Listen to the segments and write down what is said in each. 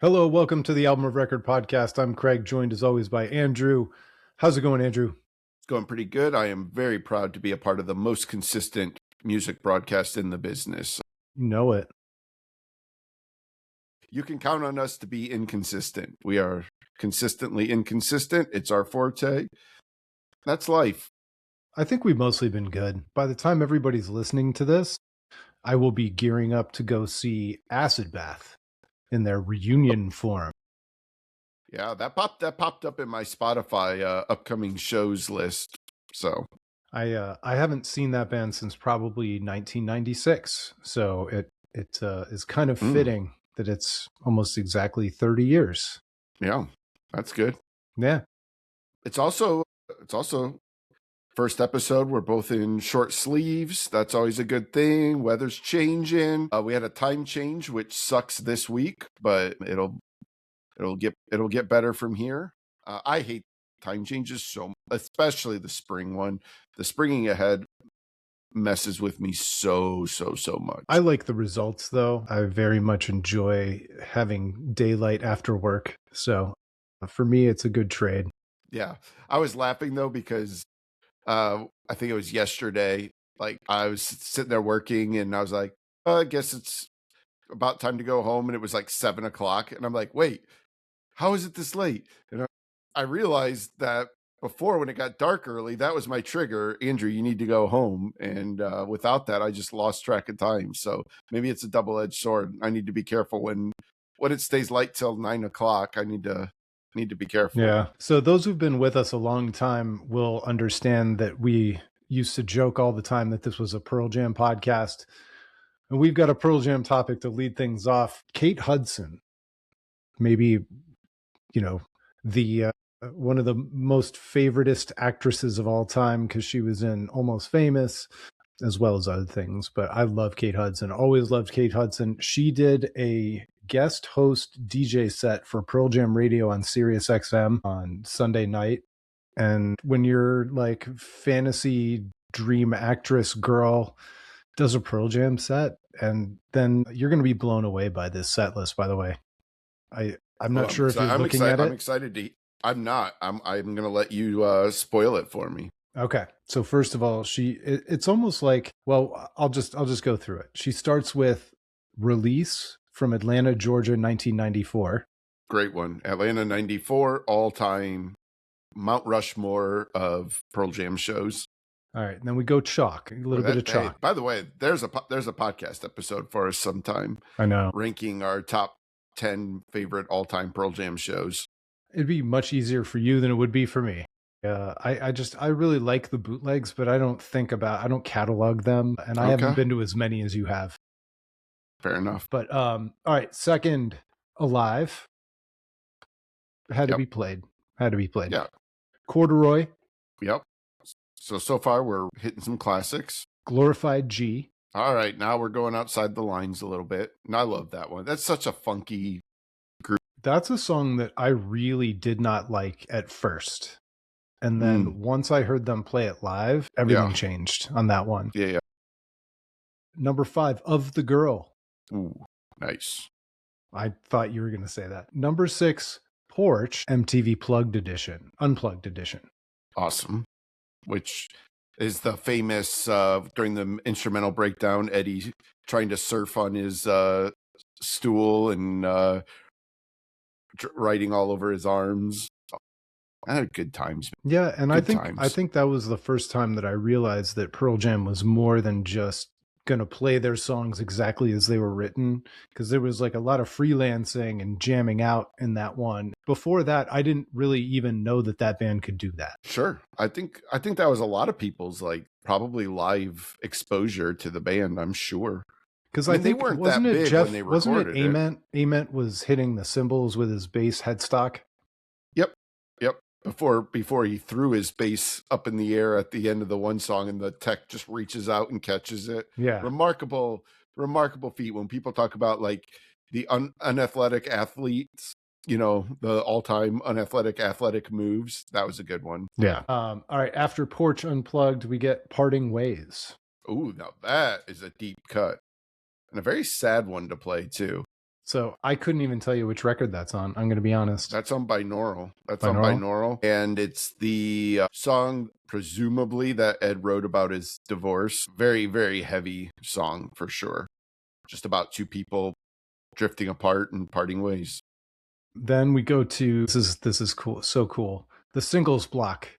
Hello, welcome to the Album of Record podcast. I'm Craig, joined as always by Andrew. How's it going, Andrew? It's going pretty good. I am very proud to be a part of the most consistent music broadcast in the business. You know it. You can count on us to be inconsistent. We are consistently inconsistent. It's our forte. That's life. I think we've mostly been good. By the time everybody's listening to this, I will be gearing up to go see Acid Bath in their reunion form. Yeah, that popped up in my Spotify upcoming shows list. So I haven't seen that band since probably 1996. So it is kind of fitting that it's almost exactly 30 years. Yeah, that's good. Yeah. It's also first episode. We're both in short sleeves. That's always a good thing. Weather's changing. We had a time change, which sucks this week, but it'll get better from here. I hate time changes so much, especially the spring one. The springing ahead messes with me so much. I like the results though. I very much enjoy having daylight after work. So for me, it's a good trade. Yeah. I was laughing though, because I think it was yesterday. Like I was sitting there working and I was like, I guess it's about time to go home. And it was like 7 o'clock. And I'm like, wait, how is it this late? And I realized that before, when it got dark early, that was my trigger. Andrew, you need to go home. And without that, I just lost track of time. So maybe it's a double-edged sword. I need to be careful when it stays light till 9 o'clock. I need to be careful. Yeah. So those who've been with us a long time will understand that we used to joke all the time that this was a Pearl Jam podcast. And we've got a Pearl Jam topic to lead things off. Kate Hudson, maybe, the one of the most favoritist actresses of all time, because she was in Almost Famous as well as other things. But I love Kate Hudson. Always loved Kate Hudson. She did a guest host DJ set for Pearl Jam Radio on Sirius XM on Sunday night. And when you're like fantasy dream actress girl does a Pearl Jam set, and then you're going to be blown away by this set list, by the way. I'm not sure if you're looking at it. I'm excited to. I'm not. I'm going to let you spoil it for me. Okay. So first of all, it's almost like, well, I'll just go through it. She starts with Release from Atlanta, Georgia, 1994. Great one. Atlanta 94, all-time Mount Rushmore of Pearl Jam shows. All right. And then we go Chalk, a little bit of Chalk. Hey, by the way, there's a podcast episode for us sometime. I know. Ranking our top 10 favorite all-time Pearl Jam shows. It'd be much easier for you than it would be for me. I really like the bootlegs, but I don't catalog them, and I haven't been to as many as you have. Fair enough. But all right, second, Alive had to be played. Yeah. Corduroy. Yep. So far we're hitting some classics. Glorified G. All right, now we're going outside the lines a little bit, and I love that one. That's such a funky group. That's a song that I really did not like at first. And then once I heard them play it live, everything changed on that one. Yeah. Number 5, Of the Girl. Ooh, nice. I thought you were going to say that. Number 6, Porch, MTV Unplugged Edition. Awesome. Which is the famous, during the instrumental breakdown, Eddie trying to surf on his stool and writing all over his arms. I had good times. Yeah, and I think that was the first time that I realized that Pearl Jam was more than just going to play their songs exactly as they were written, because there was like a lot of freelancing and jamming out in that one. Before that, I didn't really even know that band could do that. Sure. I think that was a lot of people's like probably live exposure to the band, I'm sure. Because I think, they weren't that big when they recorded it. Ament was hitting the cymbals with his bass headstock. Yep. Before he threw his bass up in the air at the end of the one song, and the tech just reaches out and catches it. Yeah. Remarkable feat. When people talk about like the unathletic athletes, the all-time unathletic athletic moves, that was a good one. Yeah. All right. After Porch Unplugged, we get Parting Ways. Ooh, now that is a deep cut. And a very sad one to play, too. So I couldn't even tell you which record that's on. I'm going to be honest. That's on binaural. That's on Binaural? binaural. And it's the song, presumably, that Ed wrote about his divorce. Very, very heavy song for sure. Just about two people drifting apart and parting ways. Then we go to this is cool, so cool. The singles block: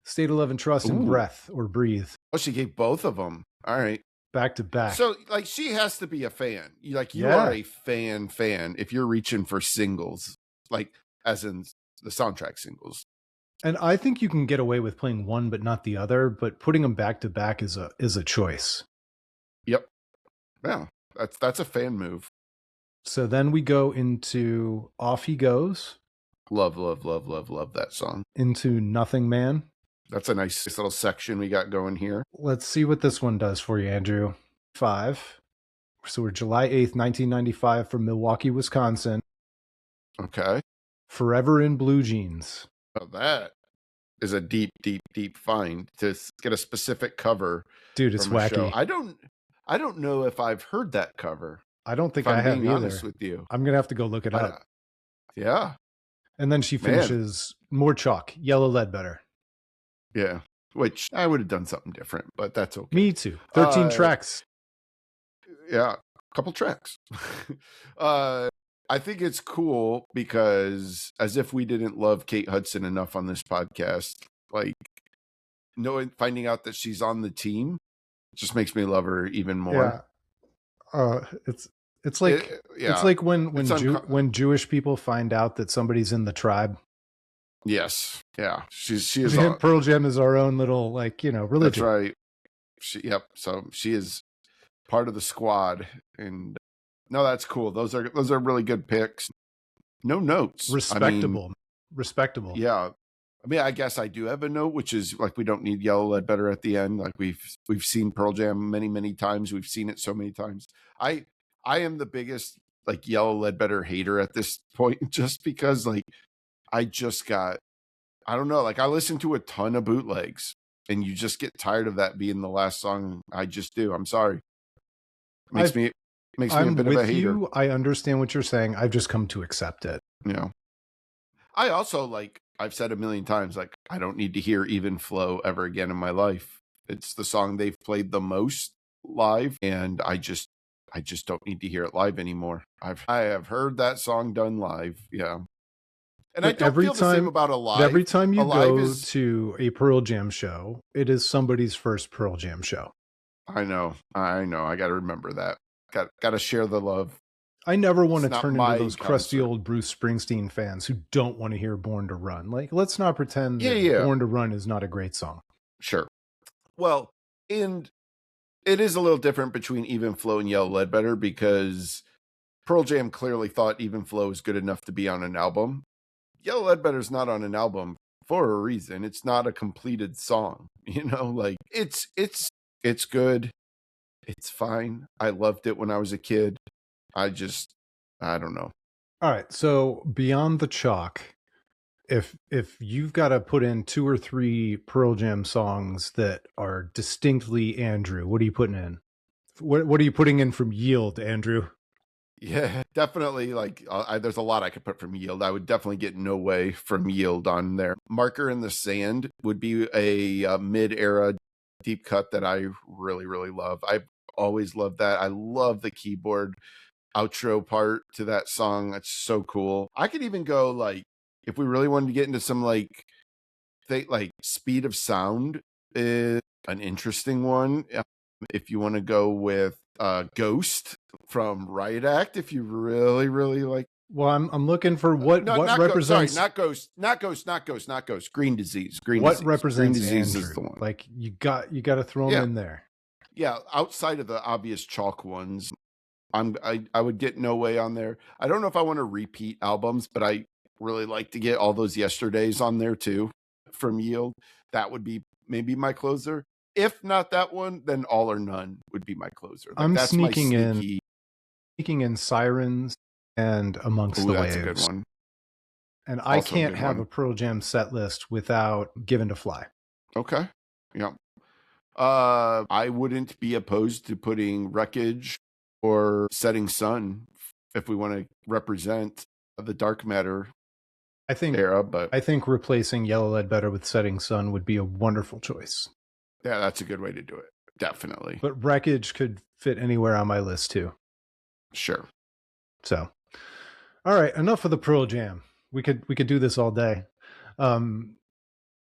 State of Love and Trust and Ooh. Breath or Breathe. Oh, she gave both of them. All right. Back to back. So, like, she has to be a fan. You Yeah. are a fan if you're reaching for singles, like, as in the soundtrack singles. And I think you can get away with playing one but not the other, but putting them back to back is a choice. Yep. Yeah, that's a fan move. So then we go into Off He Goes. Love, love, love, love, love that song. Into Nothing Man. That's a nice little section we got going here. Let's see what this one does for you, Andrew. 5. So we're July 8th, 1995 from Milwaukee, Wisconsin. Okay. Forever in Blue Jeans. Well, that is a deep, deep, deep find to get a specific cover. Dude, it's wacky. Show. I don't know if I've heard that cover. I don't think I have either. Honest with you. I'm going to have to go look it up. Yeah. And then she finishes more chalk, Yellow Ledbetter. Yeah. Which I would have done something different, but that's okay. Me too. 13 tracks. Yeah. A couple tracks. I think it's cool because, as if we didn't love Kate Hudson enough on this podcast, like finding out that she's on the team just makes me love her even more. Yeah. It's like when Jewish people find out that somebody's in the tribe. Yes. Yeah. She is. Pearl Jam is our own little religion. That's right. So she is part of the squad, and no, that's cool. Those are really good picks. No notes. Respectable. Yeah. I mean, I guess I do have a note, which is like, we don't need Yellow Ledbetter at the end. Like we've seen Pearl Jam many, many times. We've seen it so many times. I am the biggest like Yellow Ledbetter hater at this point, just because like I don't know, like I listen to a ton of bootlegs and you just get tired of that being the last song. I just do. I'm sorry. Makes me a bit of a hater. I understand what you're saying. I've just come to accept it. Yeah. I also, like I've said a million times, like I don't need to hear Even Flow ever again in my life. It's the song they've played the most live, and I just don't need to hear it live anymore. I have heard that song done live. Yeah. And I don't feel the same about a live. Every time you go to a Pearl Jam show, it is somebody's first Pearl Jam show. I know. I got to remember that. Got to share the love. I never want to turn into those crusty old Bruce Springsteen fans who don't want to hear Born to Run. Like, let's not pretend that Born to Run is not a great song. Sure. Well, and it is a little different between Even Flow and Yellow Ledbetter, because Pearl Jam clearly thought Even Flow was good enough to be on an album. Yellow Ledbetter's not on an album for a reason. It's not a completed song. Like it's good. It's fine. I loved it when I was a kid. I don't know. All right. So beyond the chalk, if you've got to put in 2 or 3 Pearl Jam songs that are distinctly Andrew, what are you putting in? What are you putting in from Yield, Andrew? Yeah, definitely. Like there's a lot I could put from Yield. I would definitely get No Way from Yield on there. Marker in the Sand would be a mid-era deep cut that I really, really love. I always loved that. I love the keyboard outro part to that song. That's so cool. I could even go like, if we really wanted to get into some like Speed of Sound is an interesting one. If you want to go with Ghost from Riot Act, if you really, really like. Well, I'm looking for what represents. Not Ghost. Green Disease. What represents Green Disease Andrew? is the one. Like you got to throw them in there. Yeah, outside of the obvious chalk ones, I would get No Way on there. I don't know if I want to repeat albums, but I really like to get all those Yesterdays on there too from Yield. That would be maybe my closer. If not that one, then All or None would be my closer. Like, I'm sneaking in Sirens and Amongst the Waves. That's a good one. And I can't have a Pearl Jam set list without Given to Fly. Okay. Yeah. I wouldn't be opposed to putting Wreckage or Setting Sun if we want to represent the dark matter I think era. But I think replacing Yellow Ledbetter with Setting Sun would be a wonderful choice. yeah, that's a good way to do it. Definitely. But Wreckage could fit anywhere on my list too. Sure. So, all right, enough of the Pearl Jam. We could do this all day. And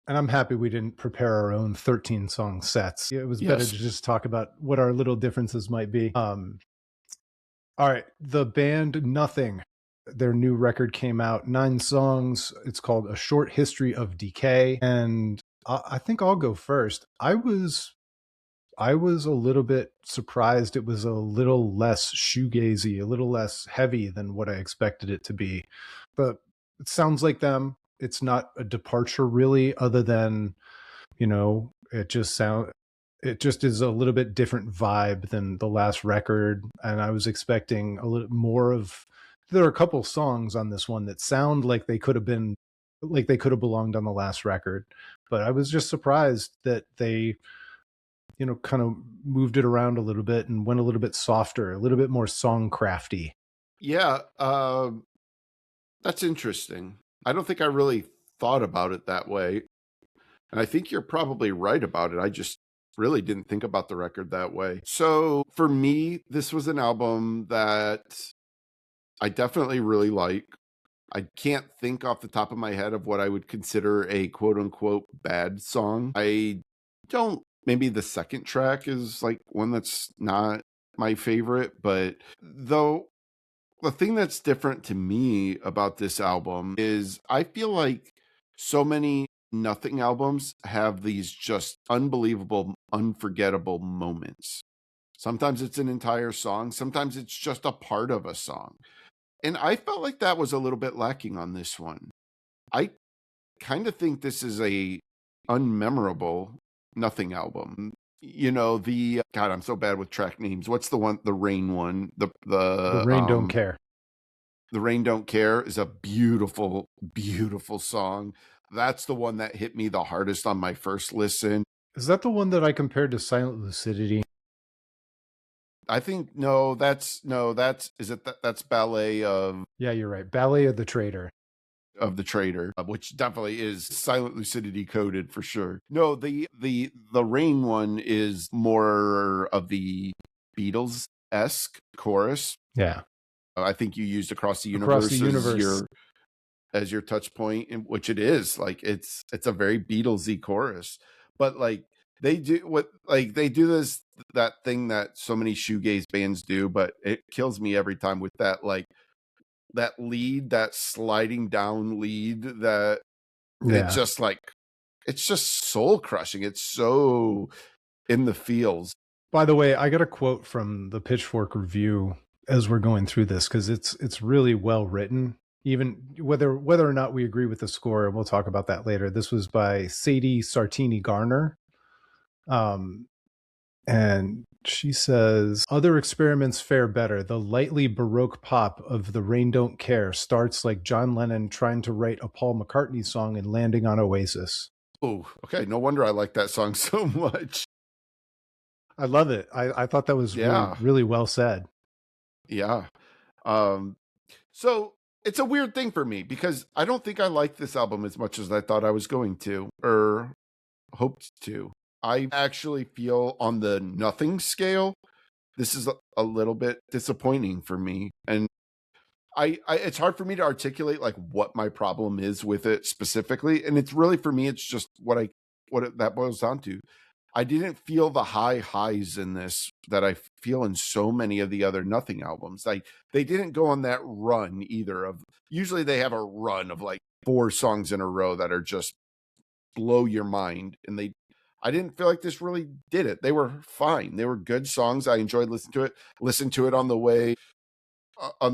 I'm happy we didn't prepare our own 13 song sets. It was better to just talk about what our little differences might be. All right, the band Nothing, their new record came out, 9 songs. It's called A Short History of Decay, and I think I'll go first. I was a little bit surprised it was a little less shoegazy, a little less heavy than what I expected it to be. But it sounds like them. It's not a departure really, other than, it just is a little bit different vibe than the last record. And I was expecting a little more of, there are a couple songs on this one that sound like they could have belonged on the last record. But I was just surprised that they, kind of moved it around a little bit and went a little bit softer, a little bit more song-crafty. Yeah, that's interesting. I don't think I really thought about it that way. And I think you're probably right about it. I just really didn't think about the record that way. So for me, this was an album that I definitely really like. I can't think off the top of my head of what I would consider a quote unquote bad song. I don't, maybe the second track is like one that's not my favorite, but though the thing that's different to me about this album is I feel like so many Nothing albums have these just unbelievable, unforgettable moments. Sometimes it's an entire song, sometimes it's just a part of a song. And I felt like that was a little bit lacking on this one. I kind of think this is a unmemorable Nothing album. God, I'm so bad with track names. What's the one, the Rain one? The Rain Don't Care. The Rain Don't Care is a beautiful, beautiful song. That's the one that hit me the hardest on my first listen. Is that the one that I compared to Silent Lucidity? I think that's Ballet of... Yeah, you're right. Ballet of the Traitor. Of the Traitor, which definitely is Silent Lucidity coded for sure. No, the Rain one is more of the Beatles-esque chorus. Yeah. I think you used Across the Universe as your touch point, which it is. Like it's a very Beatlesy chorus, but like they do that thing that so many shoegaze bands do, but it kills me every time with that, like that lead, that sliding down lead, that it's just soul crushing. It's so in the feels. By the way, I got a quote from the Pitchfork review as we're going through this, because it's really well written, even whether or not we agree with the score, and we'll talk about that later. This was by Sadie Sartini Garner. And she says, other experiments fare better. The lightly Baroque pop of The Rain Don't Care starts like John Lennon trying to write a Paul McCartney song and landing on Oasis. Oh, okay. No wonder I like that song so much. I love it. I thought that was really, really well said. Yeah. So it's a weird thing for me because I don't think I like this album as much as I thought I was going to or hoped to. I actually feel on the Nothing scale, this is a little bit disappointing for me. And I it's hard for me to articulate like what my problem is with it specifically. And it's really, for me, it's just that boils down to. I didn't feel the highs in this that I feel in so many of the other Nothing albums. Like they didn't go on that run either of, usually they have a run of like 4 songs in a row that are just blow your mind. And I didn't feel like this really did it. They were fine. They were good songs. I enjoyed listening to it on the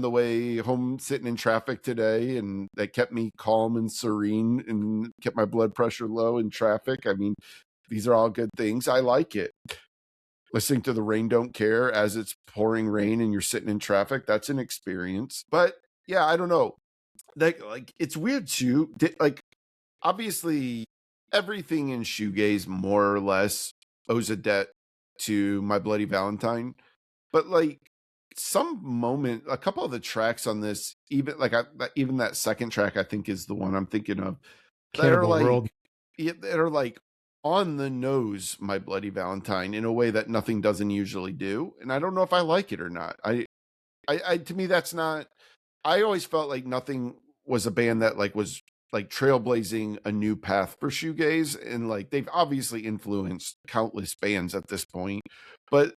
way home, sitting in traffic today, and that kept me calm and serene and kept my blood pressure low in traffic. I mean, these are all good things. I like it. Listening to The Rain Don't Care as it's pouring rain and you're sitting in traffic, that's an experience. But yeah, I don't know. Like it's weird too. Like obviously everything in shoegaze more or less owes a debt to My Bloody Valentine. But like some moment, a couple of the tracks on this, even like even that second track, I think is the one I'm thinking of. That are Cannibal like, World. that are like on the nose, My Bloody Valentine, in a way that nothing doesn't usually do. And I don't know if I like it or not. To me, that's not. I always felt like Nothing was a band that like was like trailblazing a new path for shoegaze, and like they've obviously influenced countless bands at this point, but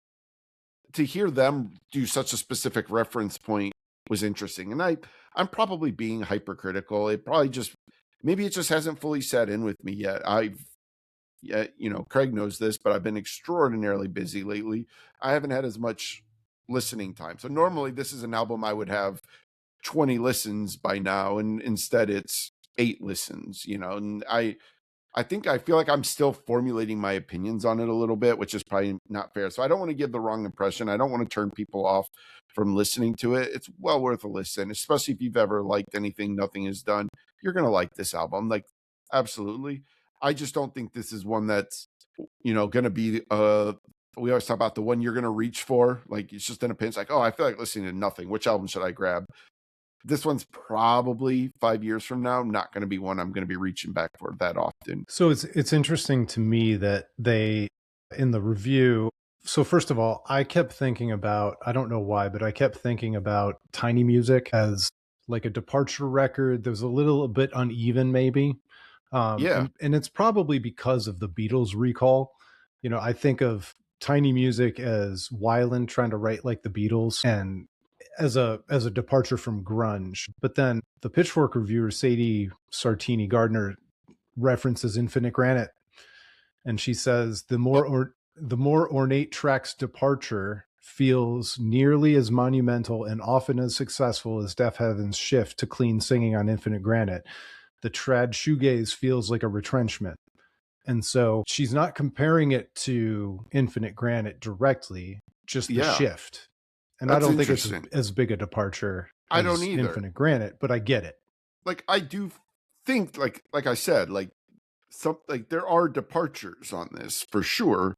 to hear them do such a specific reference point was interesting. And I'm probably being hypercritical. It probably just, maybe it just hasn't fully set in with me yet. Yeah, Craig knows this, but I've been extraordinarily busy lately. I haven't had as much listening time. So normally this is an album I would have 20 listens by now, and instead it's 8 listens, and I feel like I'm still formulating my opinions on it a little bit, which is probably not fair. So I don't want to give the wrong impression. I don't want to turn people off from listening to it. It's well worth a listen, especially if you've ever liked anything Nothing has done. You're going to like this album. Like, absolutely. I just don't think this is one that's, going to be, we always talk about the one you're going to reach for. Like, it's just an opinion. It's like, oh, I feel like listening to Nothing. Which album should I grab? This one's probably 5 years from now not going to be one I'm going to be reaching back for that often. So it's interesting to me that they, in the review, so first of all, I kept thinking about, I don't know why, but I kept thinking about Tiny Music as like a departure record. There was a little bit uneven maybe. Yeah. And it's probably because of the Beatles recall. I think of Tiny Music as Weiland trying to write like the Beatles, and as a departure from grunge. But then the Pitchfork reviewer Sadie Sartini Gardner references Infinite Granite, and she says the more ornate track's departure feels nearly as monumental and often as successful as Deafheaven's shift to clean singing on Infinite Granite. The trad shoegaze feels like a retrenchment. And so she's not comparing it to Infinite Granite directly, just the shift. And I don't think it's as big a departure as I don't either. Infinite Granite, but I get it. Like, I do think, like I said, like there are departures on this for sure,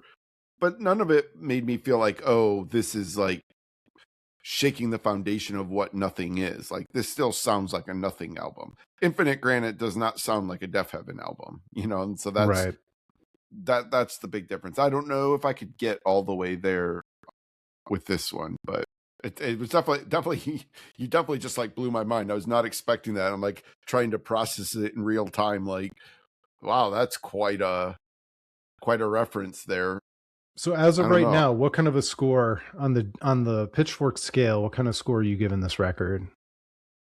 but none of it made me feel like, oh, this is like shaking the foundation of what Nothing is. Like, this still sounds like a Nothing album. Infinite Granite does not sound like a Deafheaven album, and so that's right. That's the big difference. I don't know if I could get all the way there with this one, but it was definitely you definitely just like blew my mind. I was not expecting that. I'm like trying to process it in real time. Like, wow, that's quite a reference there. So as of right now, what kind of a score on the Pitchfork scale? What kind of score are you giving this record?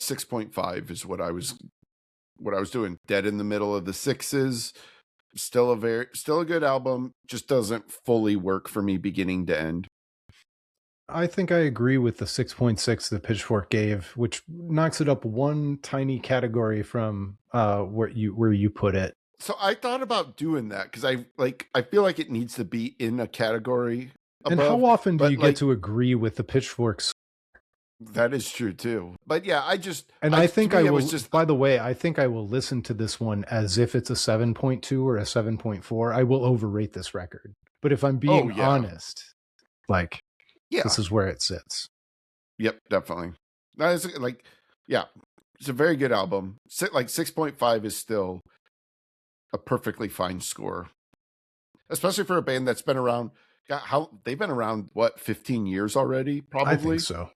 6.5 is what I was doing. Dead in the middle of the sixes. Still a good album. Just doesn't fully work for me beginning to end. I think I agree with the 6.6 that Pitchfork gave, which knocks it up one tiny category from where you put it. So I thought about doing that because I feel like it needs to be in a category above. And how often do you get to agree with the Pitchforks? That is true too. But yeah, I think I will. By the way, I think I will listen to this one as if it's a 7.2 or a 7.4. I will overrate this record. But if I'm being honest, like, this is where it sits. Yep, definitely. That is it's a very good album. Like 6.5 is still a perfectly fine score, especially for a band that's been around. They've been around, what, 15 years already? Probably. I think so.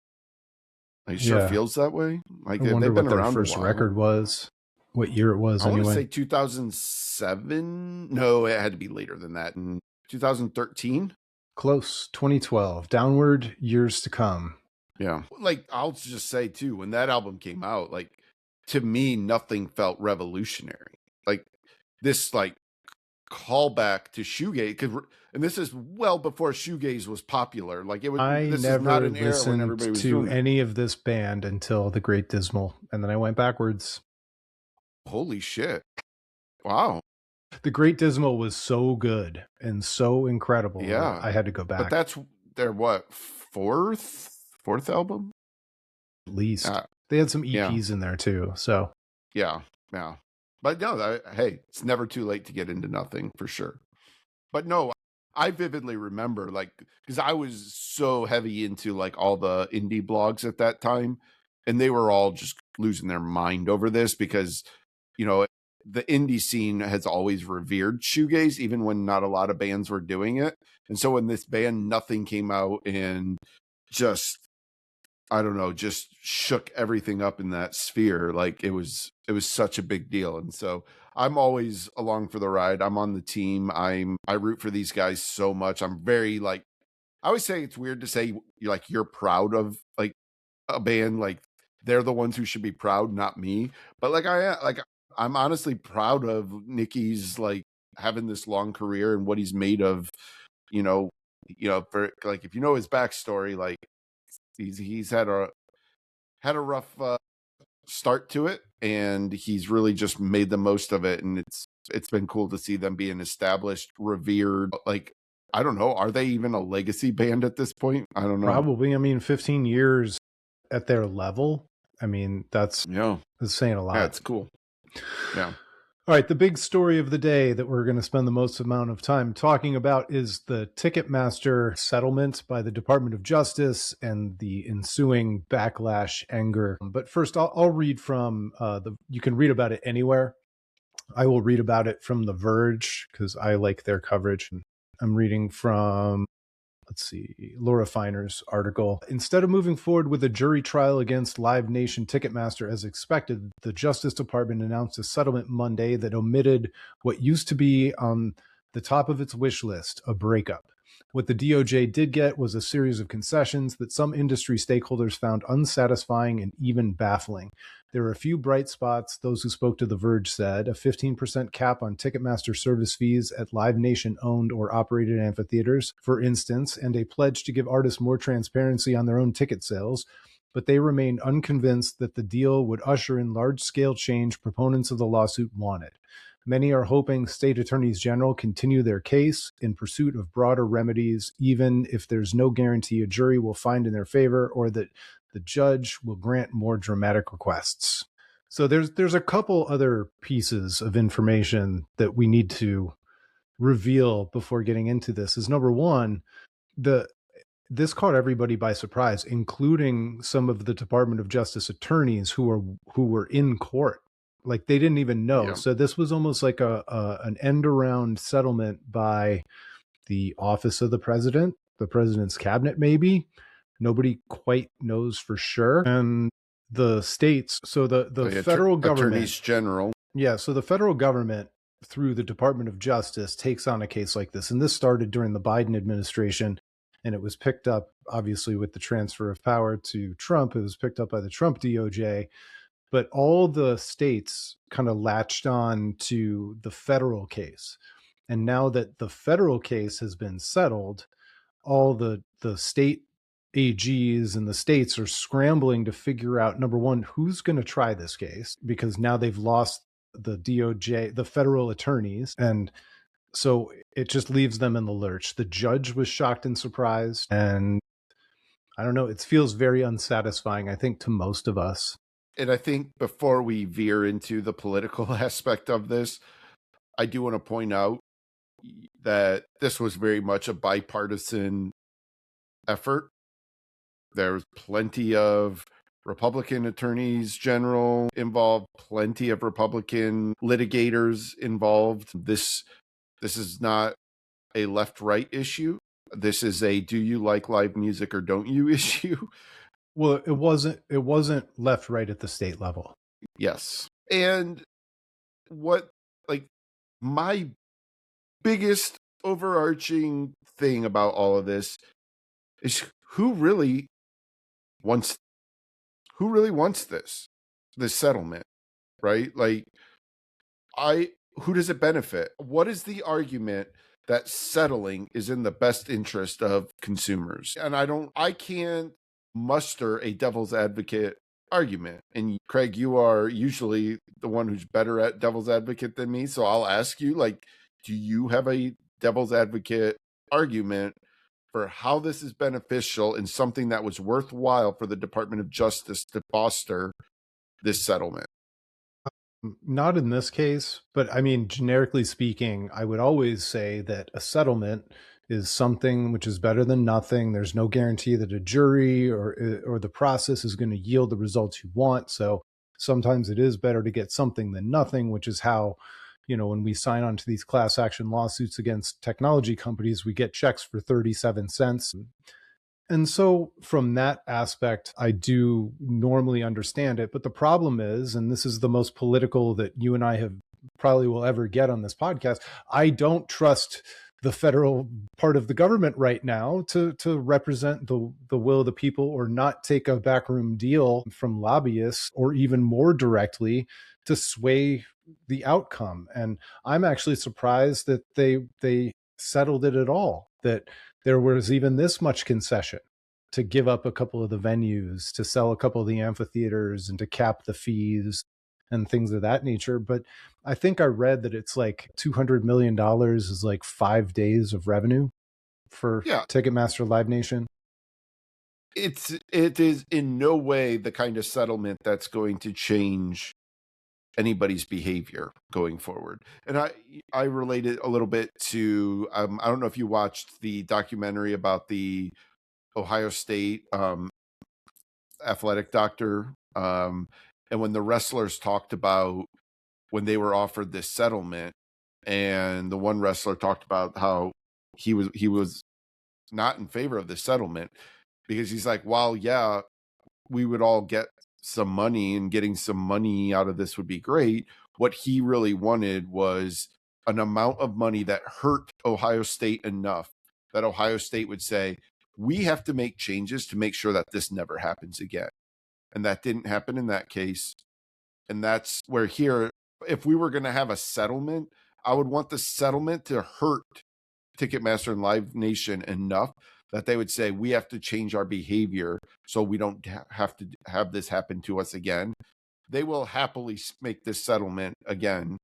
It sure feels that way. Like, I wonder they've been what their around first record was, what year it was. I anyway. want to say 2007. No, it had to be later than that. In 2013. Close. 2012. Downward Years to Come. Yeah. Like, I'll just say too, when that album came out, like, to me, Nothing felt revolutionary. Like, this like callback to shoegaze, and this is well before shoegaze was popular. Like, it was. I this never is not an era when listened everybody was to doing any of this band until The Great Dismal, and then I went backwards. Holy shit! Wow. The Great Dismal was so good and so incredible. Yeah, I had to go back. But that's their fourth album, at least. They had some EPs in there too. So yeah. But no, hey, it's never too late to get into Nothing for sure. But no, I vividly remember, like, because I was so heavy into like all the indie blogs at that time, and they were all just losing their mind over this because, you know, the indie scene has always revered shoegaze, even when not a lot of bands were doing it. And so when this band Nothing came out and just, I don't know, just shook everything up in that sphere, like it was such a big deal. And so I'm always along for the ride. I'm on the team. I root for these guys so much. I'm very like, I always say it's weird to say you're proud of like a band, like they're the ones who should be proud, not me. But I'm honestly proud of Nicky's like having this long career and what he's made of, you know, for like if you know his backstory, like he's had a rough start to it, and he's really just made the most of it. And it's been cool to see them being established, revered. Like, I don't know, are they even a legacy band at this point? I don't know. Probably. I mean, 15 years at their level. I mean, that's saying a lot. Yeah, it's cool. Yeah. All right, the big story of the day that we're going to spend the most amount of time talking about is the Ticketmaster settlement by the Department of Justice and the ensuing backlash, anger. But first, I'll read from you can read about it anywhere. I will read about it from The Verge because I like their coverage. I'm reading from, let's see, Laura Finer's article. Instead of moving forward with a jury trial against Live Nation Ticketmaster as expected, the Justice Department announced a settlement Monday that omitted what used to be on the top of its wish list, a breakup. What the DOJ did get was a series of concessions that some industry stakeholders found unsatisfying and even baffling. There were a few bright spots, those who spoke to The Verge said: a 15% cap on Ticketmaster service fees at Live Nation-owned or operated amphitheaters, for instance, and a pledge to give artists more transparency on their own ticket sales. But they remained unconvinced that the deal would usher in large-scale change proponents of the lawsuit wanted. Many are hoping state attorneys general continue their case in pursuit of broader remedies, even if there's no guarantee a jury will find in their favor or that the judge will grant more dramatic requests. So there's a couple other pieces of information that we need to reveal before getting into this. Is number one, this caught everybody by surprise, including some of the Department of Justice attorneys who were in court. Like, they didn't even know. Yeah. So this was almost like an end around settlement by the office of the president, the president's cabinet, maybe. Nobody quite knows for sure. And the states, so the federal government, attorneys general. Yeah, so the federal government through the Department of Justice takes on a case like this. And this started during the Biden administration, and it was picked up, obviously, with the transfer of power to Trump. It was picked up by the Trump DOJ. But all the states kind of latched on to the federal case. And now that the federal case has been settled, all the state AGs and the states are scrambling to figure out, number one, who's going to try this case, because now they've lost the DOJ, the federal attorneys. And so it just leaves them in the lurch. The judge was shocked and surprised. And I don't know, it feels very unsatisfying, I think, to most of us. And I think before we veer into the political aspect of this, I do want to point out that this was very much a bipartisan effort. There's plenty of Republican attorneys general involved, plenty of Republican litigators involved. This is not a left-right issue. This is a do you like live music or don't you issue. Well, it wasn't left right at the state level. Yes. And what, like, my biggest overarching thing about all of this is who really wants this settlement, right? Like, who does it benefit? What is the argument that settling is in the best interest of consumers? And I can't muster a devil's advocate argument. And Craig, you are usually the one who's better at devil's advocate than me. So I'll ask you, like, do you have a devil's advocate argument for how this is beneficial and something that was worthwhile for the Department of Justice to foster this settlement? Not in this case, but I mean, generically speaking, I would always say that a settlement is something which is better than nothing. There's no guarantee that a jury or the process is going to yield the results you want. So sometimes it is better to get something than nothing, which is how, when we sign on to these class action lawsuits against technology companies, we get checks for 37 cents. And so from that aspect, I do normally understand it. But the problem is, and this is the most political that you and I have probably will ever get on this podcast, I don't trust the federal part of the government right now to represent the will of the people, or not take a backroom deal from lobbyists, or even more directly to sway the outcome. And I'm actually surprised that they settled it at all, that there was even this much concession to give up a couple of the venues, to sell a couple of the amphitheaters, and to cap the fees and things of that nature. But I think I read that it's like $200 million is like 5 days of revenue for Ticketmaster Live Nation. It is in no way the kind of settlement that's going to change anybody's behavior going forward. And I relate it a little bit to, I don't know if you watched the documentary about the Ohio State athletic doctor, and when the wrestlers talked about when they were offered this settlement, and the one wrestler talked about how he was not in favor of the settlement, because he's like, while we would all get some money, and getting some money out of this would be great, what he really wanted was an amount of money that hurt Ohio State enough that Ohio State would say, we have to make changes to make sure that this never happens again. And that didn't happen in that case. And that's where here, if we were going to have a settlement, I would want the settlement to hurt Ticketmaster and Live Nation enough that they would say, we have to change our behavior so we don't have to have this happen to us again. They will happily make this settlement again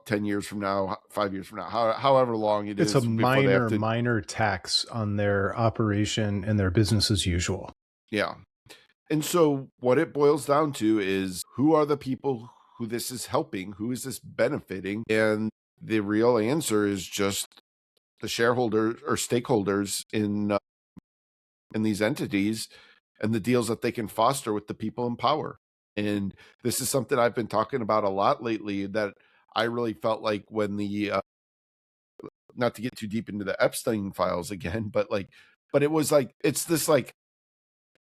10 years from now, 5 years from now, however long it is. It's a minor tax on their operation and their business as usual. Yeah. And so what it boils down to is, who are the people who this is helping? Who is this benefiting? And the real answer is just the shareholders or stakeholders in these entities, and the deals that they can foster with the people in power. And this is something I've been talking about a lot lately, that I really felt like when the not to get too deep into the Epstein files again, but it was like, it's this like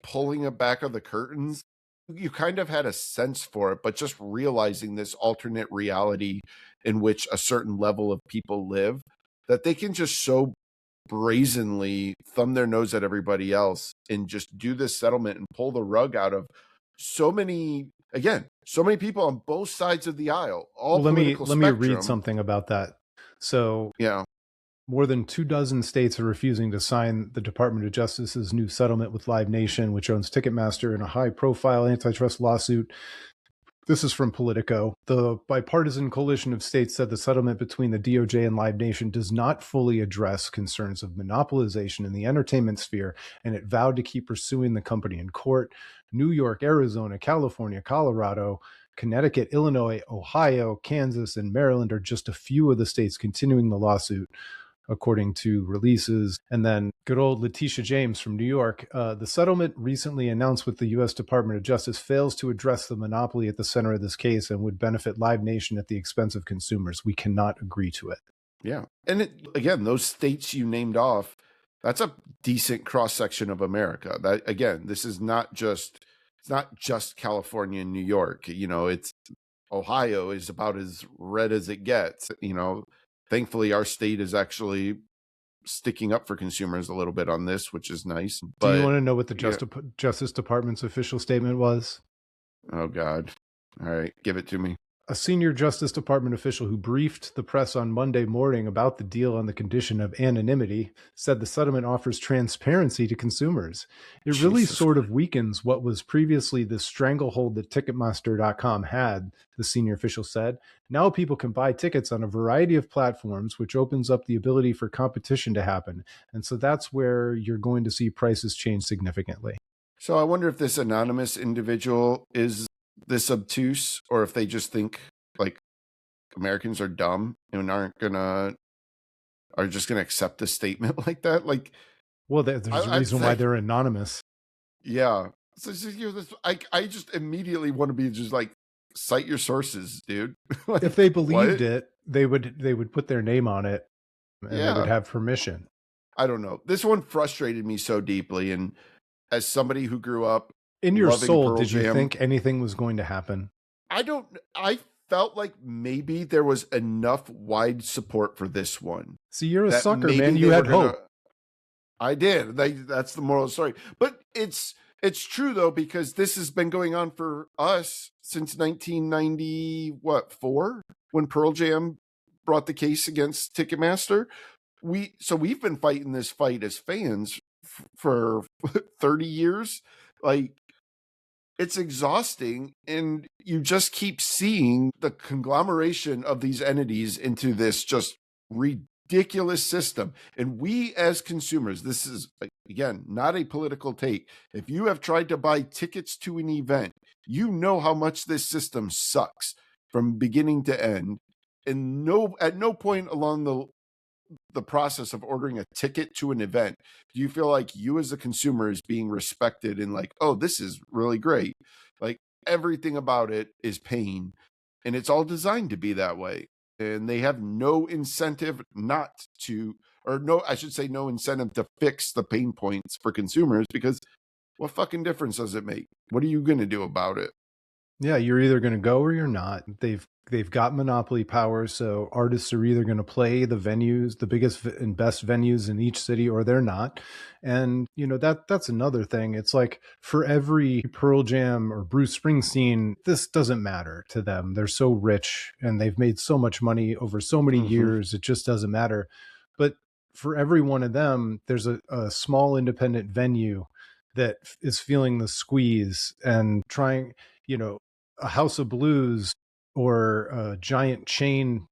pulling it back of the curtains. You kind of had a sense for it, but just realizing this alternate reality in which a certain level of people live, that they can just so brazenly thumb their nose at everybody else and just do this settlement and pull the rug out of so many people on both sides of the aisle. Let me read something about that. So yeah, more than 24 states are refusing to sign the Department of Justice's new settlement with Live Nation, which owns Ticketmaster, in a high-profile antitrust lawsuit. This is from Politico. The bipartisan coalition of states said the settlement between the DOJ and Live Nation does not fully address concerns of monopolization in the entertainment sphere, and it vowed to keep pursuing the company in court. New York, Arizona, California, Colorado, Connecticut, Illinois, Ohio, Kansas, and Maryland are just a few of the states continuing the lawsuit, according to releases. And then good old Letitia James from New York. The settlement recently announced with the U.S. Department of Justice fails to address the monopoly at the center of this case and would benefit Live Nation at the expense of consumers. We cannot agree to it. Yeah. And again, those states you named off, that's a decent cross-section of America. That, again, this is not just, it's not just California and New York. It's Ohio is about as red as it gets. Thankfully, our state is actually sticking up for consumers a little bit on this, which is nice. Do you want to know what the Justice Department's official statement was? Oh, God. All right. Give it to me. A senior Justice Department official who briefed the press on Monday morning about the deal on the condition of anonymity said the settlement offers transparency to consumers. It really sort of weakens what was previously the stranglehold that Ticketmaster.com had, the senior official said. Now people can buy tickets on a variety of platforms, which opens up the ability for competition to happen. And so that's where you're going to see prices change significantly. So I wonder if this anonymous individual is this obtuse, or if they just think like Americans are dumb and aren't gonna are just going to accept a statement like that. Like, Well, there's a I reason why think, they're anonymous. yeah. So, I just immediately want to be just like, cite your sources, dude. If Like, they believed what? it, they would put their name on it and they would Yeah. have permission. I don't know. This one frustrated me so deeply. And as somebody who grew up In your loving soul, Pearl did you Jam, think anything was going to happen? I felt like maybe there was enough wide support for this one See, you're a that sucker, maybe man. You they were had gonna. hope. I did. That's the moral of the story. But it's true though, because this has been going on for us since 1990, what, 4, when Pearl Jam brought the case against Ticketmaster. We've been fighting this fight as fans for 30 years. Like, it's exhausting, and you just keep seeing the conglomeration of these entities into this just ridiculous system. And we as consumers, this is, again, not a political take. If you have tried to buy tickets to an event, you know how much this system sucks from beginning to end. And at no point along the process of ordering a ticket to an event do you feel like you as a consumer is being respected and like, oh, this is really great. Like, everything about it is pain, and it's all designed to be that way. And they have no incentive not to, or no, I should say, no incentive to fix the pain points for consumers, because what fucking difference does it make? What are you going to do about it? Yeah, you're either going to go or you're not. They've got monopoly power, so artists are either going to play the venues, the biggest and best venues in each city, or they're not. And that's another thing. It's like for every Pearl Jam or Bruce Springsteen, this doesn't matter to them. They're so rich and they've made so much money over so many years. It just doesn't matter. But for every one of them, there's a small independent venue that is feeling the squeeze and trying, a House of Blues or a giant chain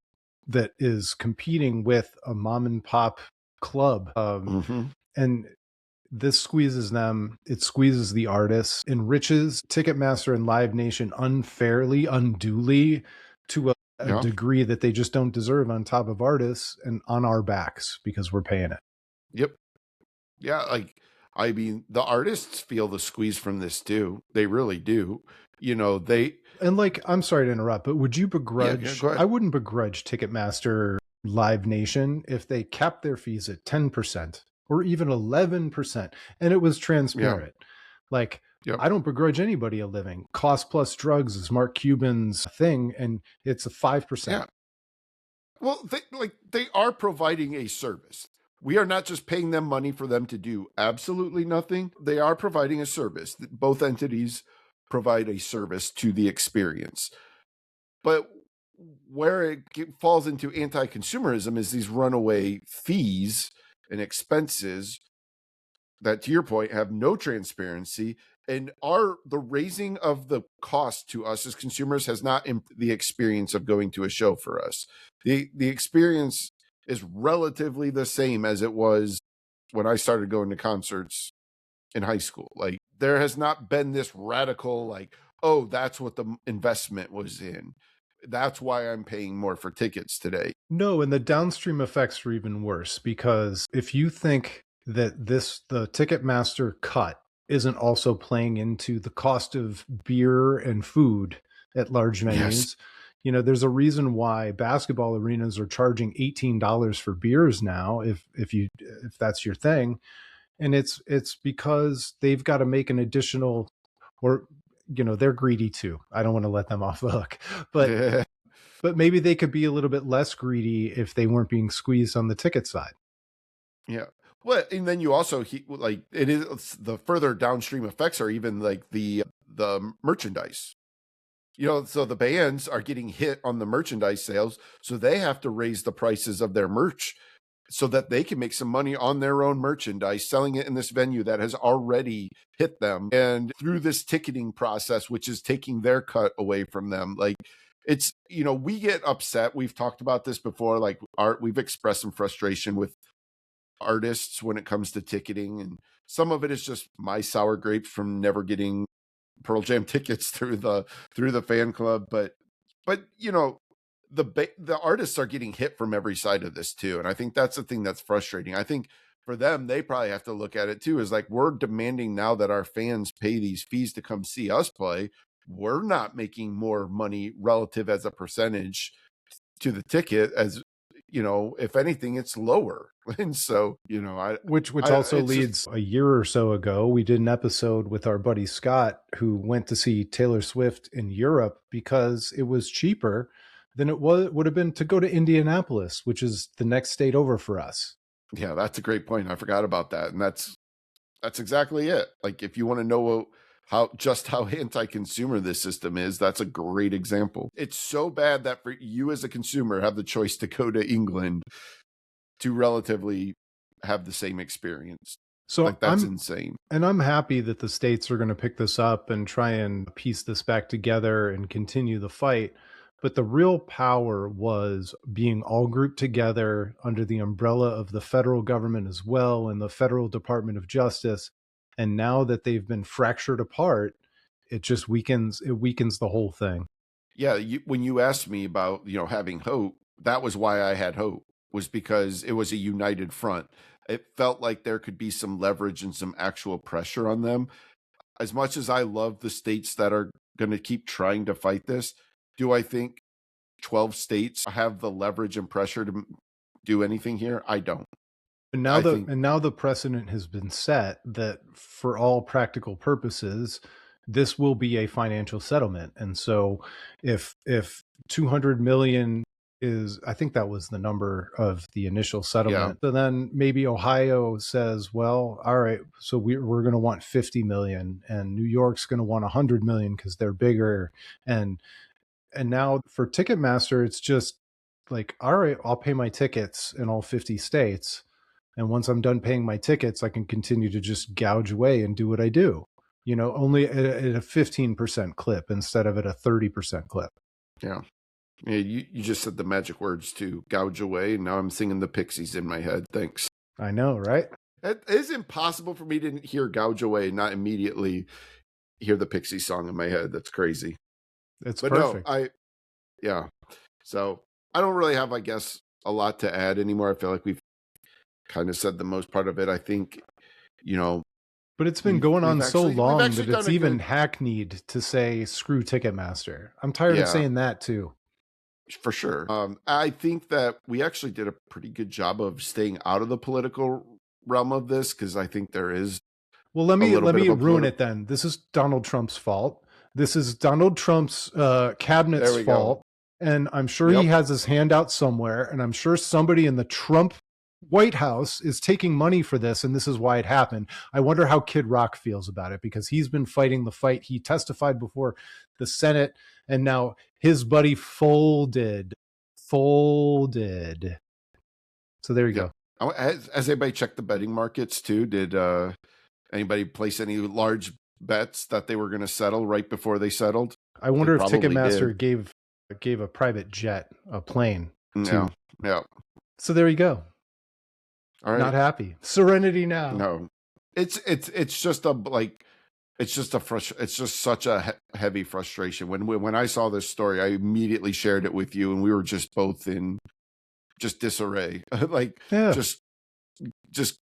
that is competing with a mom and pop club. And this squeezes them. It squeezes the artists, enriches Ticketmaster and Live Nation unfairly, unduly, to a degree that they just don't deserve, on top of artists and on our backs because we're paying it. Yep. Yeah, like, I mean, the artists feel the squeeze from this too. They really do. And like, I'm sorry to interrupt, but would you begrudge? Go ahead. I wouldn't begrudge Ticketmaster, Live Nation if they capped their fees at 10% or even 11%, and it was transparent. Like, I don't begrudge anybody a living. Cost plus drugs is Mark Cuban's thing, and it's a 5%. Yeah. Well, they are providing a service. We are not just paying them money for them to do absolutely nothing. They are providing a service. Both entities provide a service to the experience. But where it falls into anti-consumerism is these runaway fees and expenses that, to your point, have no transparency, and the raising of the cost to us as consumers has not improved the experience of going to a show for us. The experience is relatively the same as it was when I started going to concerts in high school. Like, there has not been this radical, like, oh, that's what the investment was in. That's why I'm paying more for tickets today. No, and the downstream effects are even worse, because if you think that the Ticketmaster cut isn't also playing into the cost of beer and food at large venues, there's a reason why basketball arenas are charging $18 for beers now, if that's your thing. And it's because they've got to make an additional, or they're greedy too. I don't want to let them off the hook, but but maybe they could be a little bit less greedy if they weren't being squeezed on the ticket side. Yeah. Well, and then you also like, it is the further downstream effects are even like the merchandise. So the bands are getting hit on the merchandise sales, so they have to raise the prices of their merch so that they can make some money on their own merchandise, selling it in this venue that has already hit them. And through this ticketing process, which is taking their cut away from them, like, it's, we get upset. We've talked about this before. Like, we've expressed some frustration with artists when it comes to ticketing, and some of it is just my sour grapes from never getting Pearl Jam tickets through the fan club. But the artists are getting hit from every side of this too, and I think that's the thing that's frustrating. I think for them, they probably have to look at it too, is like, we're demanding now that our fans pay these fees to come see us play. We're not making more money relative as a percentage to the ticket, as you know, if anything, it's lower. And so, you know, which also it's leads, a year or so ago, we did an episode with our buddy Scott, who went to see Taylor Swift in Europe because it was cheaper than it would have been to go to Indianapolis, which is the next state over for us. Yeah, that's a great point. I forgot about that. And that's exactly it. Like, if you want to know how anti-consumer this system is, that's a great example. It's so bad that for you as a consumer have the choice to go to England to relatively have the same experience. So like, that's insane. And I'm happy that the states are going to pick this up and try and piece this back together and continue the fight. But the real power was being all grouped together under the umbrella of the federal government as well, and the federal Department of Justice. And now that they've been fractured apart, it just weakens the whole thing. Yeah, when you asked me about, you know, having hope, that was why I had hope, was because it was a united front. It felt like there could be some leverage and some actual pressure on them. As much as I love the states that are going to keep trying to fight this, do I think 12 states have the leverage and pressure to do anything here? I don't. And now the precedent has been set that for all practical purposes, this will be a financial settlement. And so if 200 million is, I think that was the number of the initial settlement. Yeah. So then maybe Ohio says, well, all right, so we're going to want 50 million, and New York's going to want 100 million because they're bigger. And now for Ticketmaster, it's just like, all right, I'll pay my tickets in all 50 states. And once I'm done paying my tickets, I can continue to just gouge away and do what I do, you know, only at a 15% clip instead of at a 30% clip. Yeah. Yeah, you just said the magic words to gouge away. Now I'm singing the Pixies in my head. Thanks. I know, right? It is impossible for me to hear gouge away and not immediately hear the Pixies song in my head. That's crazy. It's perfect. No, so I don't really have, I guess, a lot to add anymore. I feel like we've kind of said the most part of it. I think, you know, but it's been going on so long that it's even hackneyed to say screw Ticketmaster. I'm tired of saying that too. For sure. I think that we actually did a pretty good job of staying out of the political realm of this, because I think there is. Well, let me ruin it then. This is Donald Trump's fault. This is Donald Trump's cabinet's fault. And I'm sure he has his hand out somewhere, and I'm sure somebody in the Trump White House is taking money for this, and this is why it happened. I wonder how Kid Rock feels about it, because he's been fighting the fight. He testified before the Senate, and now his buddy folded. So there you go. Has anybody checked the betting markets too? Did anybody place any large bets that they were going to settle right before they settled? I wonder if Ticketmaster gave a private jet, a plane. Yeah. So there you go. All right. Not happy. Serenity now. No, it's just such a heavy frustration. When I saw this story, I immediately shared it with you, and we were just both in just disarray. Just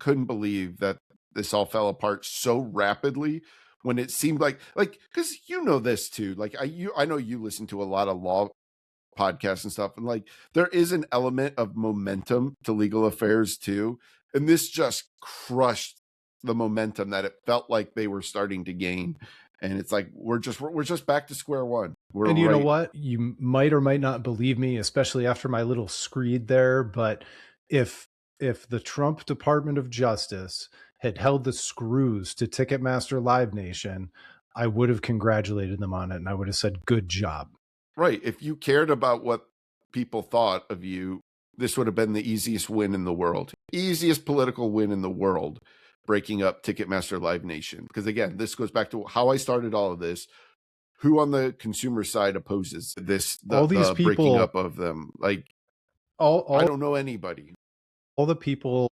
couldn't believe that this all fell apart so rapidly, when it seemed like, because you know this too. Like, I know you listen to a lot of law podcasts and stuff, and like, there is an element of momentum to legal affairs too, and this just crushed the momentum that it felt like they were starting to gain. And it's like, we're just back to square one. And you know what? You might or might not believe me, especially after my little screed there, but if the Trump Department of Justice had held the screws to Ticketmaster Live Nation, I would have congratulated them on it, and I would have said, good job. Right. If you cared about what people thought of you, this would have been the easiest win in the world. Easiest political win in the world, breaking up Ticketmaster Live Nation. Because again, this goes back to how I started all of this. Who on the consumer side opposes this? All these people, breaking up of them. Like, I don't know anybody. All the people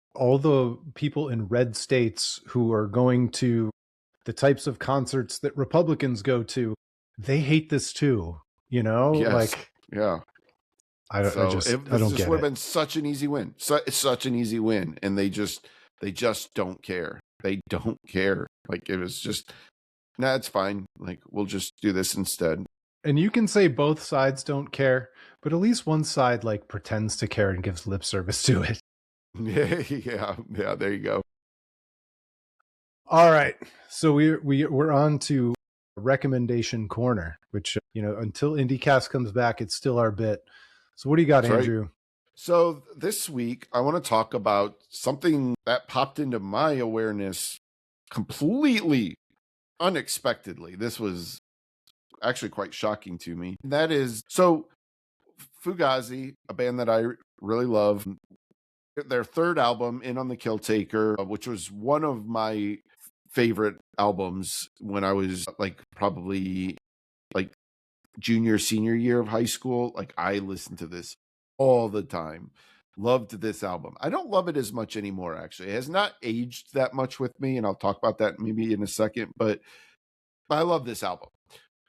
in red states who are going to the types of concerts that Republicans go to, they hate this too. You know, yes. Yeah. I So I this don't just get would have it. been such an easy win. It's such an easy win. And they just don't care. They don't care. Like it was just, nah, it's fine. Like we'll just do this instead. And you can say both sides don't care, but at least one side like pretends to care and gives lip service to it. Yeah, there you go. All right. So we're on to recommendation corner, which until IndieCast comes back, it's still our bit. So what do you got, That's right. Andrew? So this week I want to talk about something that popped into my awareness completely unexpectedly. This was actually quite shocking to me. And that is Fugazi, a band that I really love. Their third album, In on the Kill Taker, which was one of my favorite albums when I was like probably like junior, senior year of high school. Like I listened to this all the time. Loved this album. I don't love it as much anymore, actually. It has not aged that much with me, and I'll talk about that maybe in a second, but I love this album.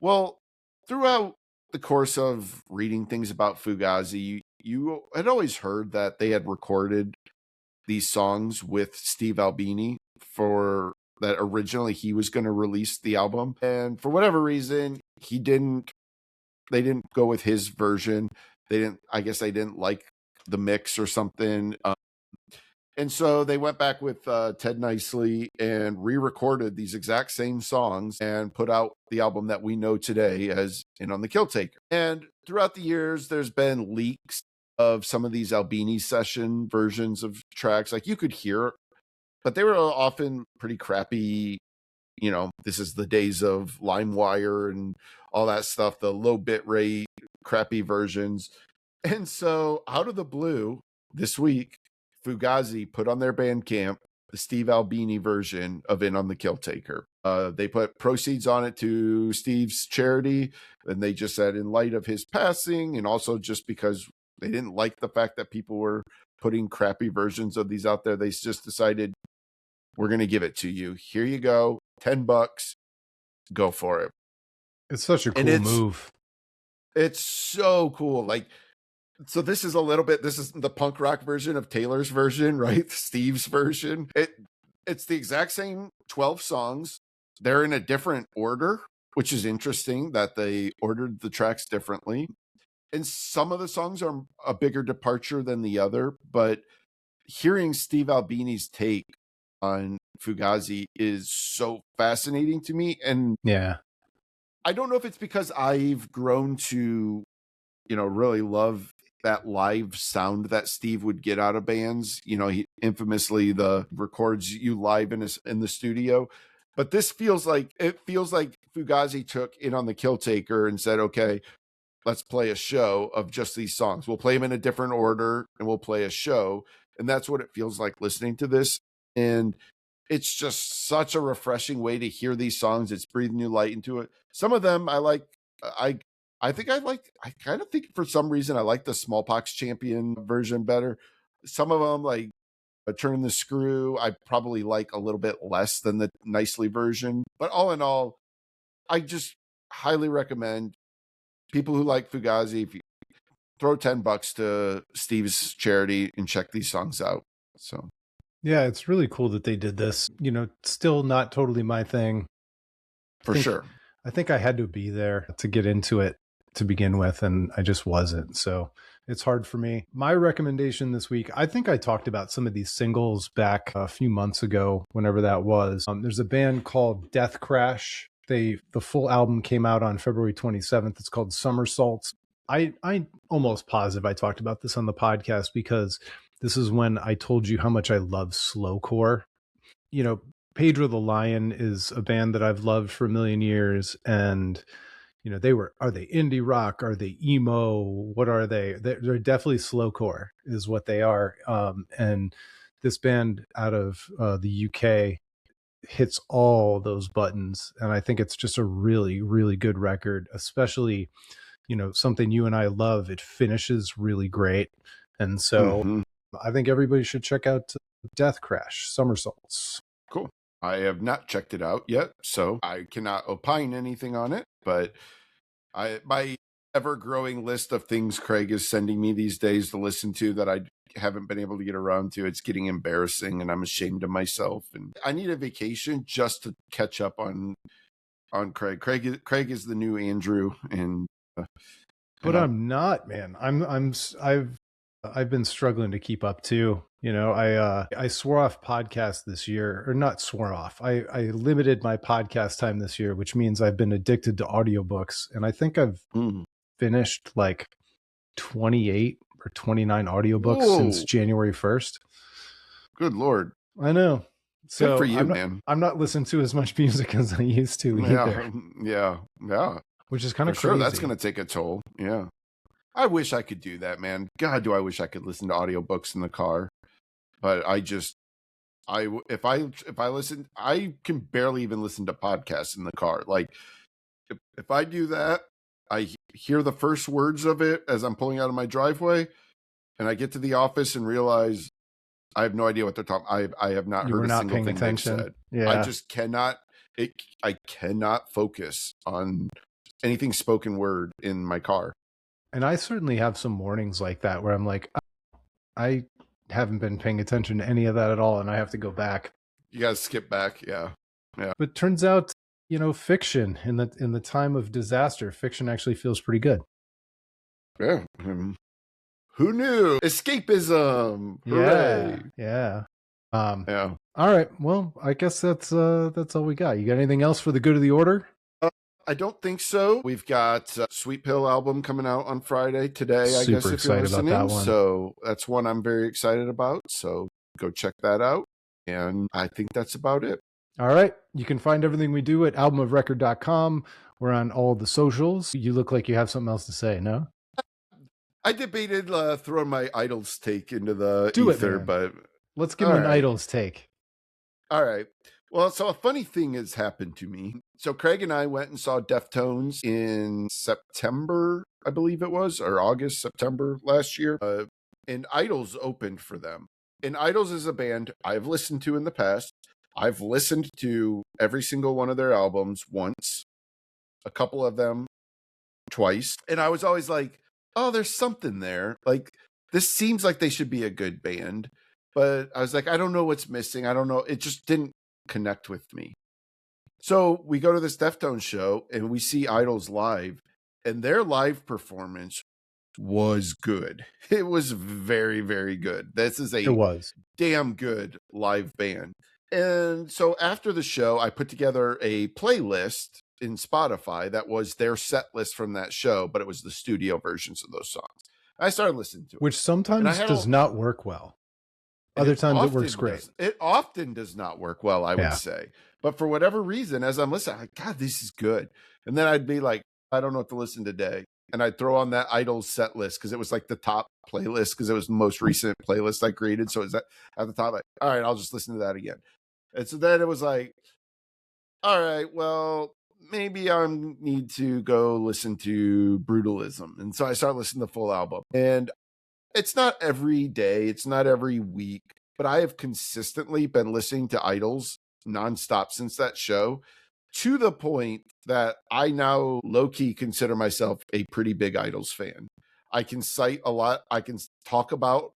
Well, throughout the course of reading things about Fugazi, you had always heard that they had recorded these songs with Steve Albini for that originally he was going to release the album. And for whatever reason, they didn't go with his version. I guess they didn't like the mix or something. And so they went back with Ted Nicely and re-recorded these exact same songs and put out the album that we know today as In on the Kill Taker. And throughout the years, there's been leaks of some of these Albini session versions of tracks. Like you could hear, but they were often pretty crappy. This is the days of LimeWire and all that stuff, the low bit rate, crappy versions. And so out of the blue this week, Fugazi put on their Bandcamp the Steve Albini version of In on the Kill Taker. They put proceeds on it to Steve's charity, and they just said in light of his passing, and also just because they didn't like the fact that people were putting crappy versions of these out there, they just decided, we're going to give it to you. Here you go, $10, go for it. It's such a cool move. It's so cool. Like, so this is the punk rock version of Taylor's version, right? Steve's version. It's the exact same 12 songs. They're in a different order, which is interesting that they ordered the tracks differently. And some of the songs are a bigger departure than the other, but hearing Steve Albini's take on Fugazi is so fascinating to me. And yeah, I don't know if it's because I've grown to, really love that live sound that Steve would get out of bands. He infamously records you live in the studio. But this feels like Fugazi took In on the Kill Taker and said, okay, let's play a show of just these songs. We'll play them in a different order and we'll play a show. And that's what it feels like listening to this. And it's just such a refreshing way to hear these songs. It's breathing new light into it. Some of them I like. I kind of think for some reason I like the Smallpox Champion version better. Some of them, like Turn the Screw, I probably like a little bit less than the Nicely version. But all in all, I just highly recommend people who like Fugazi, if you throw $10 to Steve's charity and check these songs out. So yeah, it's really cool that they did this. Still not totally my thing. For sure. I think I had to be there to get into it to begin with, and I just wasn't. So it's hard for me. My recommendation this week, I think I talked about some of these singles back a few months ago, whenever that was. There's a band called Death Crash. The full album came out on February 27th. It's called Somersaults. I almost positive I talked about this on the podcast because this is when I told you how much I love slowcore. Pedro the Lion is a band that I've loved for a million years, and are they indie rock? Are they emo? What are they? They're definitely slowcore is what they are. And this band out of the UK hits all those buttons, and I think it's just a really, really good record, especially something you and I love. It finishes really great, and so I think everybody should check out Death Crash, Somersaults. Cool. I have not checked it out yet, so I cannot opine anything on it, but my ever-growing list of things Craig is sending me these days to listen to that I haven't been able to get around to. It's getting embarrassing, and I'm ashamed of myself. And I need a vacation just to catch up on Craig. Craig is the new Andrew, and but I'm not, man. I've been struggling to keep up too. You know, I swore off podcasts this year, or not swore off. I limited my podcast time this year, which means I've been addicted to audiobooks, and I think I've finished like 28 or 29 audiobooks since January 1st. Good Lord. I know. So good for you, man. I'm not listening to as much music as I used to either. Yeah. Which is kind of crazy. Sure, that's going to take a toll. Yeah. I wish I could do that, man. God, do I wish I could listen to audiobooks in the car. But if I listen, I can barely even listen to podcasts in the car. Like, if I do that, I hear the first words of it as I'm pulling out of my driveway, and I get to the office and realize I have no idea what they're talking. I have not heard a single thing they've said. Yeah. I just cannot. I cannot focus on anything spoken word in my car. And I certainly have some mornings like that where I'm like, I haven't been paying attention to any of that at all, and I have to go back. You got to skip back, yeah. But turns out, you know, fiction in the time of disaster, fiction actually feels pretty good. Yeah. Who knew? Escapism. Hooray. Yeah. All right. Well, I guess that's all we got. You got anything else for the good of the order? I don't think so. We've got Sweet Pill album coming out on Friday today, I guess, if you're listening. About that one. So that's one I'm very excited about. So go check that out. And I think that's about it. All right. You can find everything we do at albumofrecord.com. We're on all the socials. You look like you have something else to say, no? I debated throwing my Idols take into the ether, but let's give him an Idols take. All right. Well, so a funny thing has happened to me. So Craig and I went and saw Deftones in September, I believe it was, or August, September last year. And Idols opened for them. And Idols is a band I've listened to in the past. I've listened to every single one of their albums once, a couple of them twice. And I was always like, oh, there's something there. Like, this seems like they should be a good band. But I was like, I don't know what's missing. I don't know. It just didn't connect with me. So we go to this Deftones show and we see Idols live, and their live performance was good. It was very, very good. This is a damn good live band. And so after the show, I put together a playlist in Spotify that was their set list from that show, but it was the studio versions of those songs. I started listening to it. Which sometimes does not work well. Other times it works great. It often does not work well, I would say. But for whatever reason, as I'm listening, I'm like, God, this is good. And then I'd be like, I don't know what to listen today. And I'd throw on that Idols set list because it was like the top playlist, because it was the most recent playlist I created. So it was at the top, like, all right, I'll just listen to that again. And so then it was like, all right, well, maybe I need to go listen to Brutalism. And so I started listening to the full album. And it's not every day, it's not every week, but I have consistently been listening to Idols nonstop since that show, to the point that I now low-key consider myself a pretty big Idols fan. I can cite a lot. I can talk about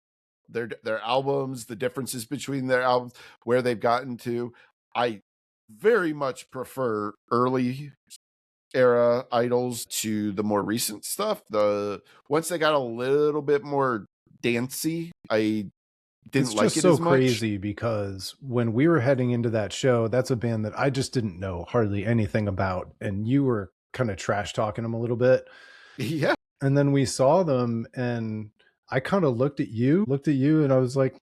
their albums, the differences between their albums, where they've gotten to. I very much prefer early era Idols to the more recent stuff. Once they got a little bit more dancey, I didn't like it as much. It's just so crazy because when we were heading into that show, that's a band that I just didn't know hardly anything about, and you were kind of trash talking them a little bit. Yeah. And then we saw them, and I kind of looked at you, and I was like,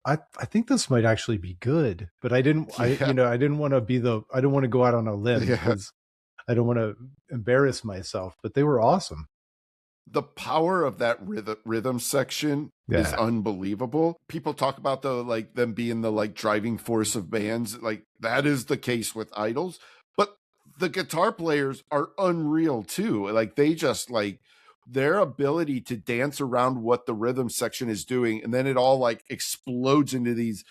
I think this might actually be good, but I didn't want to I don't want to go out on a limb because I don't want to embarrass myself, but they were awesome. The power of that rhythm section is unbelievable. People talk about them being the driving force of bands. Like, that is the case with Idols, but the guitar players are unreal too. Like, they just their ability to dance around what the rhythm section is doing, and then it all explodes into these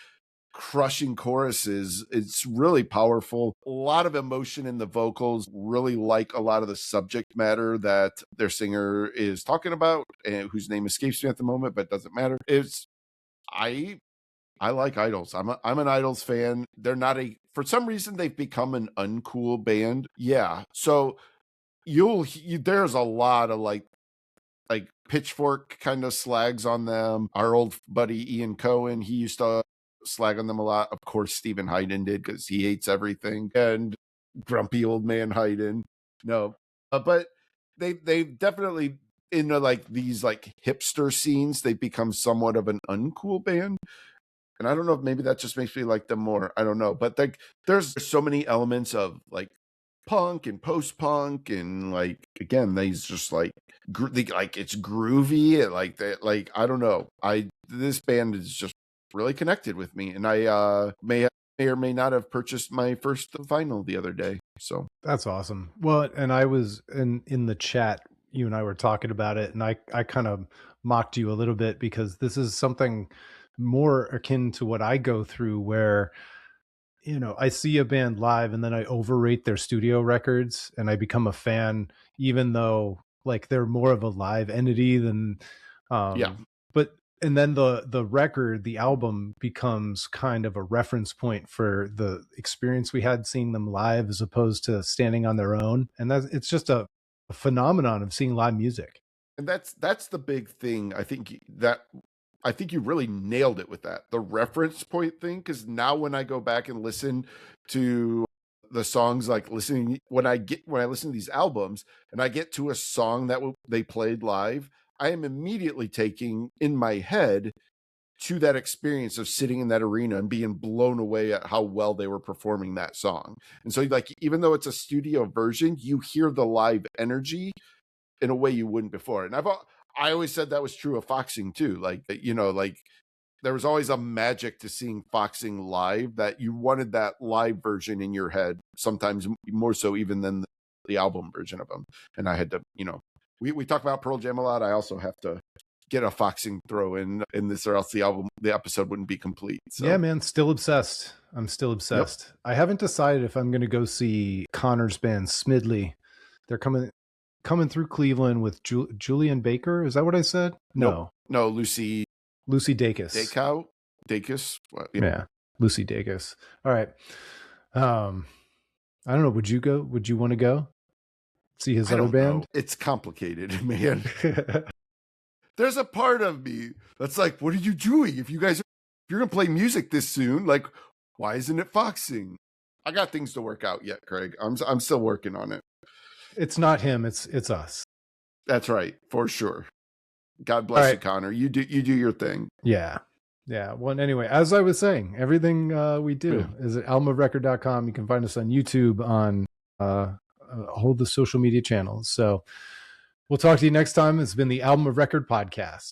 crushing choruses. It's really powerful. A lot of emotion in the vocals. Really like a lot of the subject matter that their singer is talking about, and whose name escapes me at the moment, but doesn't matter. I like Idols. I'm an Idols fan. They're not for some reason they've become an uncool band. Yeah. So there's a lot of like Pitchfork kind of slags on them. Our old buddy Ian Cohen, he used to slag on them a lot. Of course, Stephen Hayden did because he hates everything. And grumpy old man Hayden. No, but they definitely in like these like hipster scenes, they've become somewhat of an uncool band. And I don't know if maybe that just makes me like them more. I don't know. But like there's so many elements of like punk and post-punk and like again these just like like it's groovy and like that, like I don't know, this band is just really connected with me, and I may or may not have purchased my first vinyl the other day. So that's awesome. Well, and I was in the chat, you and I were talking about it, and I kind of mocked you a little bit because this is something more akin to what I go through, where you know, I see a band live and then I overrate their studio records and I become a fan, even though like they're more of a live entity than, yeah. But, and then the record, the album becomes kind of a reference point for the experience we had seeing them live as opposed to standing on their own. And it's just a phenomenon of seeing live music. And that's the big thing. I think you really nailed it with that. The reference point thing, because now when I go back and listen to the songs, like when I listen to these albums and I get to a song that they played live, I am immediately taking in my head to that experience of sitting in that arena and being blown away at how well they were performing that song. And so like, even though it's a studio version, you hear the live energy in a way you wouldn't before. And I always said that was true of Foxing too. Like, you know, like there was always a magic to seeing Foxing live that you wanted that live version in your head, sometimes more so even than the album version of them. And I had to, you know, we talk about Pearl Jam a lot. I also have to get a Foxing throw in this, or else the episode wouldn't be complete. So. Yeah, man, still obsessed. I'm still obsessed. Yep. I haven't decided if I'm going to go see Connor's band Smidley. They're coming through Cleveland with Julian Baker. Is that what I said? No, Lucy Dacus. Dacus. Yeah, Lucy Dacus. All right. I don't know. Would you go? Would you want to go see his other band? It's complicated, man. There's a part of me that's like, what are you doing? If you're gonna play music this soon, like, why isn't it Foxing? I got things to work out yet, Craig. I'm still working on it. It's not him. It's us. That's right, for sure. God bless you, Connor. You do your thing. Yeah. Well, anyway, as I was saying, everything we do is at albumofrecord.com. You can find us on YouTube, on all the social media channels. So we'll talk to you next time. It's been the Album of Record podcast.